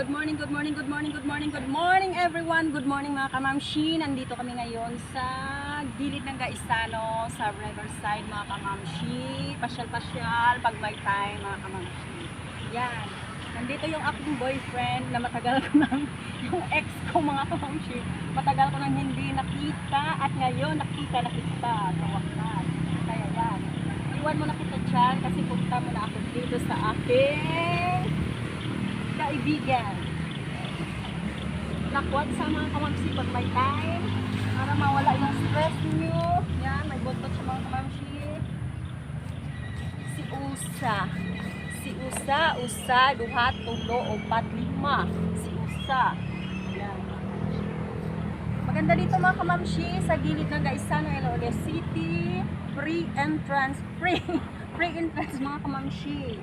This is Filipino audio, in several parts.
Good morning, good morning, good morning, good morning, good morning everyone. Good morning mga kamamshi. Nandito kami ngayon sa gilid ng Gaisano, sa Riverside mga kamamshi. Pasyal-pasyal pag may time mga kamamshi. Yan. Nandito yung aking boyfriend na matagal ko nang, yung ex ko mga kamamshi. Matagal ko nang hindi nakita at ngayon nakita na kita. Sa wakas. Kaya yan. Iwan mo na kita dyan kasi punta mo na ako dito sa aking kaibigan. Lakwat sa mga kamamsi pag may time para mawala yung stress nyo. Yan, may buntot sa mga kamamsi. Si Usa. Si Usa, duhat, tulo, upat, lima. Si Usa. Yan. Maganda dito mga kamamsi sa gilid ng Gaisano, Iloilo City. Free entrance mga kamamsi.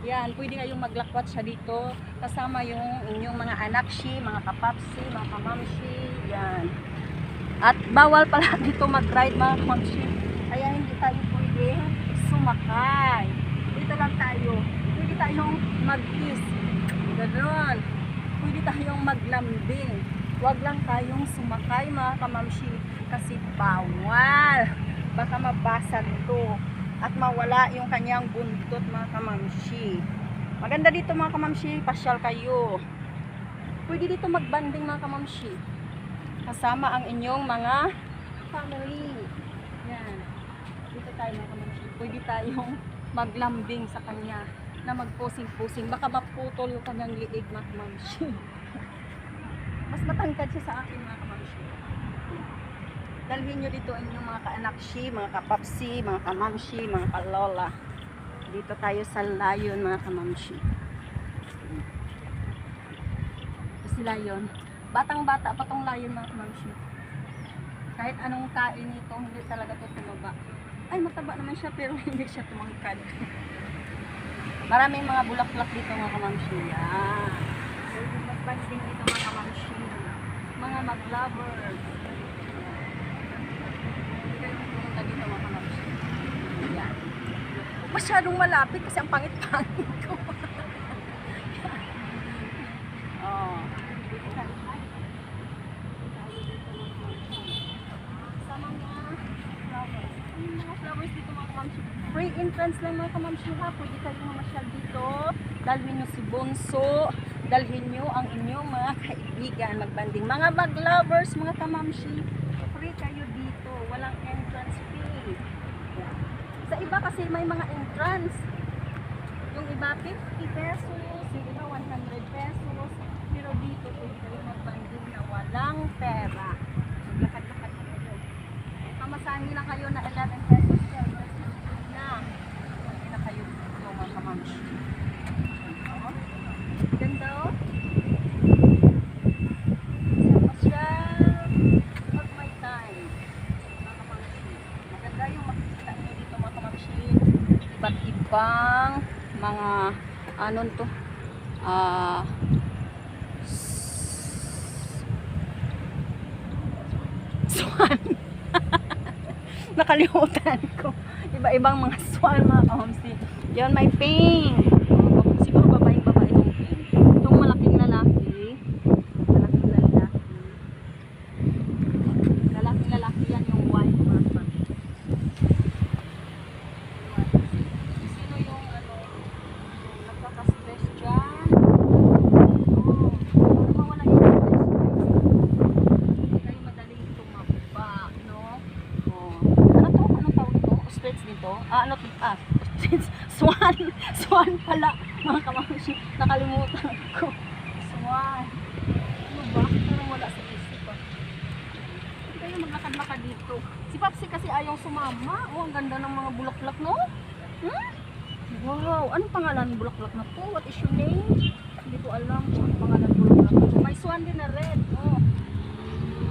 Yan, pwede kayong maglakwat siya dito kasama yung inyong mga anakshi, mga kapapsi, mga kamamshi. Yan. At bawal pala dito mag-ride mga kamamshi. Kaya hindi tayo pwede sumakay. Dito lang tayo. Pwede tayong mag-kiss. Ganoon. Pwede tayong maglambing. Huwag lang tayong sumakay mga kamamshi kasi bawal. Baka mabasag to at mawala yung kanyang buntot mga kamamshi. Maganda dito mga kamamshi, pasyal kayo. Pwede dito magbanding mga kamamshi. Kasama ang inyong mga family. Yan. Dito tayo mga kamamshi. Pwede tayong maglambing sa kanya na magpusing-pusing. Baka maputol yung kanyang liig mga kamamshi. Mas matangkad siya sa akin mga kamamshi. Dalhin nyo dito ang inyong mga kaanakshi, mga kapapsi, mga kamamshi, mga kalola. Dito tayo sa layon mga kamamshi. Si layon. Batang-bata pa tong layon mga kamamshi. Kahit anong kain nito, hindi talaga ito tumaba. Ay, mataba naman siya pero hindi siya tumangkad. Maraming mga bulaklak dito mga kamamshi. Yan. Mas banding dito mga kamamshi. Mga mag-lovers. Dito mga kamamshi. Yan. Masyadong malapit kasi ang pangit-pangit ko. Oh. Sa mga flowers. Mga flowers dito mga kamamshi. Free entrance lang mga kamamshi ha. Pwede kayo mamasyal dito. Dalhin nyo si Bonso. Dalhin nyo ang inyong mga kaibigan. Magbanding. Mga bag lovers mga kamamshi. Free kayo dito. Walang entrance fee. Yeah. Sa iba kasi may mga entrance. Yung iba 50 pesos, yung iba 100 pesos. Pero dito pwede kayo magbanding na walang pera. Maglakad-lakad na kayo. Kamasahin na kayo na 11 pesos. 12 pesos na. Pwede na kayo dito mga kamamshi. Ganda o. Iba't ibang mga anon to swan. Nakalimutan ko iba-ibang mga swan mga kamamsi. Yan may pink, siguro babae itong pink, itong malaking lalaki yan yung white mga kamamsi. Swan pala mga kamamshi, nakalimutan ko. Swan ano ba? Pero wala sa isip pa. Hindi kayo maglakad-lakad dito. Si Papsi kasi ayaw sumama. Oh, ang ganda ng mga bulaklak no? Wow, anong pangalan ng bulaklak na to? What is your name? Hindi ko alam kung anong pangalan ng bulaklak na to. May swan din na red. Oh.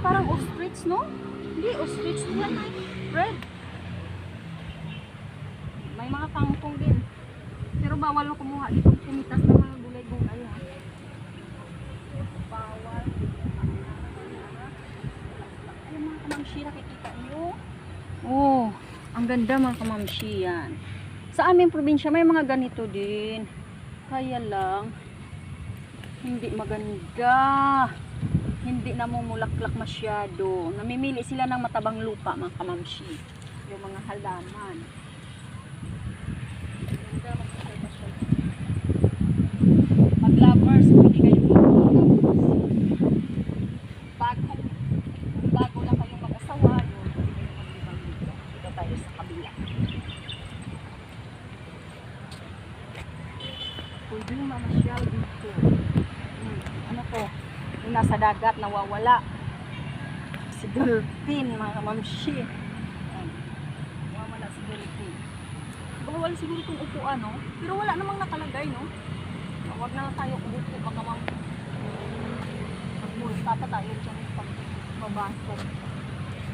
Parang ostrich no? Hindi, ostrich yan ay red. May mga kangkong din. Pero bawal na kumuha dito. Kumitas na mga gulay-gulay ha. Bawal. Ay mga kamamshi, nakikita nyo? Oh, ang ganda mga kamamshi yan. Sa aming probinsya may mga ganito din. Kaya lang Hindi maganda. Hindi namumulaklak masyado. Namimili sila ng matabang lupa, mga kamamshi. Yung mga halaman. Ganda, magpasyal-pasyal. Pag lovers, pwede kayo bago lang kayong mag-asawa, yun, pwede kayo maglibang dito. Dito tayo sa kabila. Pwede yung mamasyal dito. Ano to? Yung nasa dagat, nawawala. Si dolphin, mga kamamshi. Nawawala si dolphin. Bawal siguro itong upuan, no? Pero wala namang nakalagay, no? Huwag na lang tayo umupo, mga kamamshi. Magmulta pa tayo dyan pag mabasok.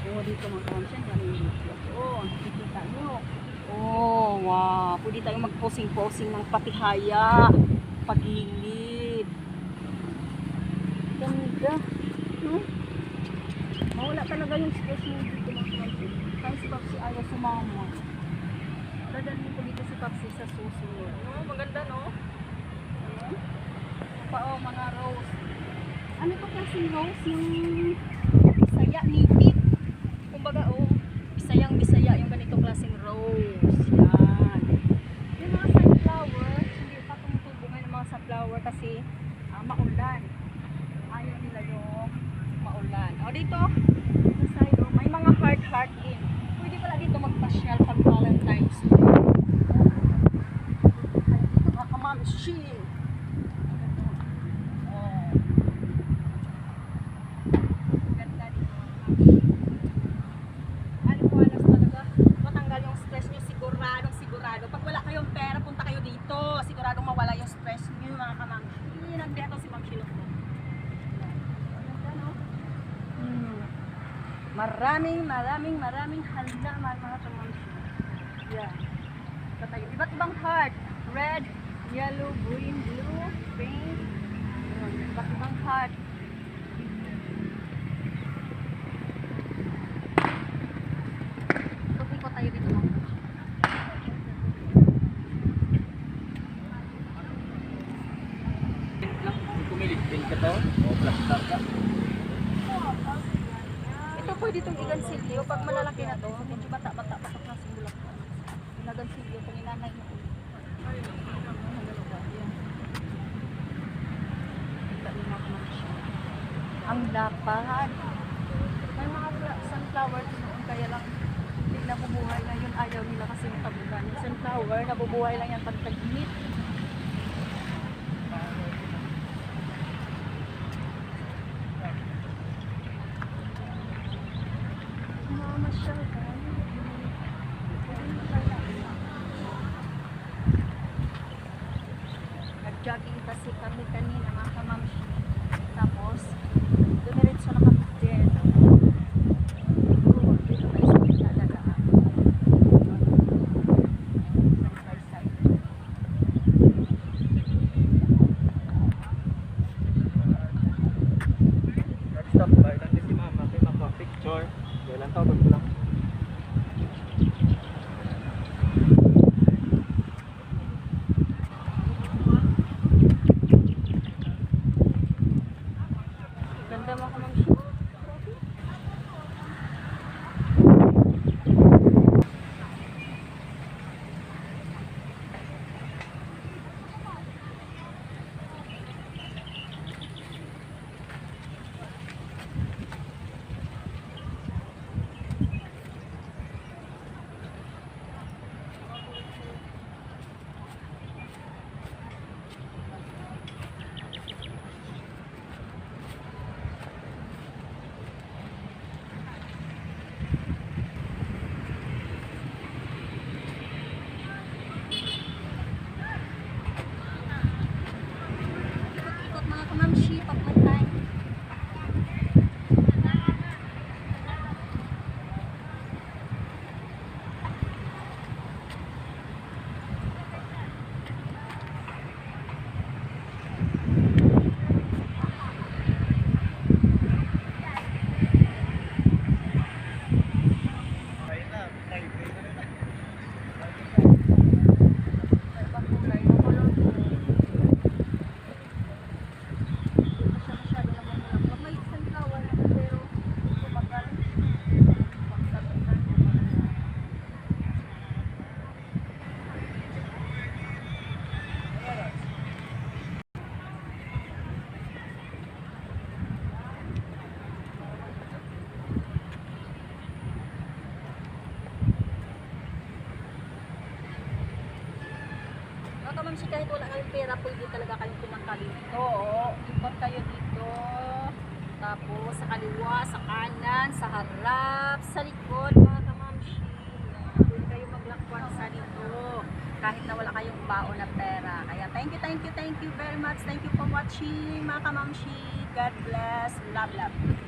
O, dito mga kamamshi, dyan yung dito. O, nakikita nyo. Oh, wow. Pwede tayo mag-posing-posing ng patihaya. Pagilid. Ganda. Mawala talaga yung stress mo dito mga kamamshi. Kaya si Papsi ayaw sumama. Dadalhin ko dito si Papsi sa susunod. No, maganda, no? Mga rose. Ano to klaseng rose? Yung Bisaya, native. Kumbaga, Bisayang-Bisaya yung ganitong klaseng rose. Yan. Yung mga sunflower, hindi pa tumutubo ngayon ng mga sunflower kasi maulan. Ayaw nila yung maulan. O dito, sa side, may mga heart din. Pwede pala dito magpasyal pag Valentine's Day. Ay, dito mga kamamshi. Pag wala kayong pera, punta kayo dito. Siguradong mawala yung stress niyo, mga kamamshi. Nandito si Ma'am Shilok mo. Maraming halaman, mga kamamshi. Yan. Iba't ibang heart. Red, yellow, green, blue, pink. Iba't ibang heart. Ikot tayo dito, mga kamamshi. Ito pwede itong igansilyo. Pag malalaki na to, medyo bata-bata pa sa klaseng bulaklak. Inagansilyo itong inanay mo. Ang lapad. May mga sunflower noon, kaya lang hindi nabubuhay na yun. Ayaw nila kasi matabugan. Yung sunflower, nabubuhay lang yan pag tag-init. Nag-jogging kasi kami kanina, mga kamamshi. Tapos, dumiretso na kami din. Dito kayo sa pinadadaan. Side-by-side. Stop by lang din si mama. Kaya magpa-picture. Kaya lang tawag ko lang. Ganda mga kamamshi. Ikot-ikot mga kamamshi, pagpantay. kamamshi, kahit wala kayong pera, pwede talaga kayong pumunta dito. Oo, ikot kayo dito. Tapos sa kaliwa, sa kanan, sa harap, sa likod, mga kamamshi. Pwede kayo maglakwan sa dito. Kahit na wala kayong baon na pera. Kaya thank you very much. Thank you for watching, mga kamamshi. God bless. Love, love.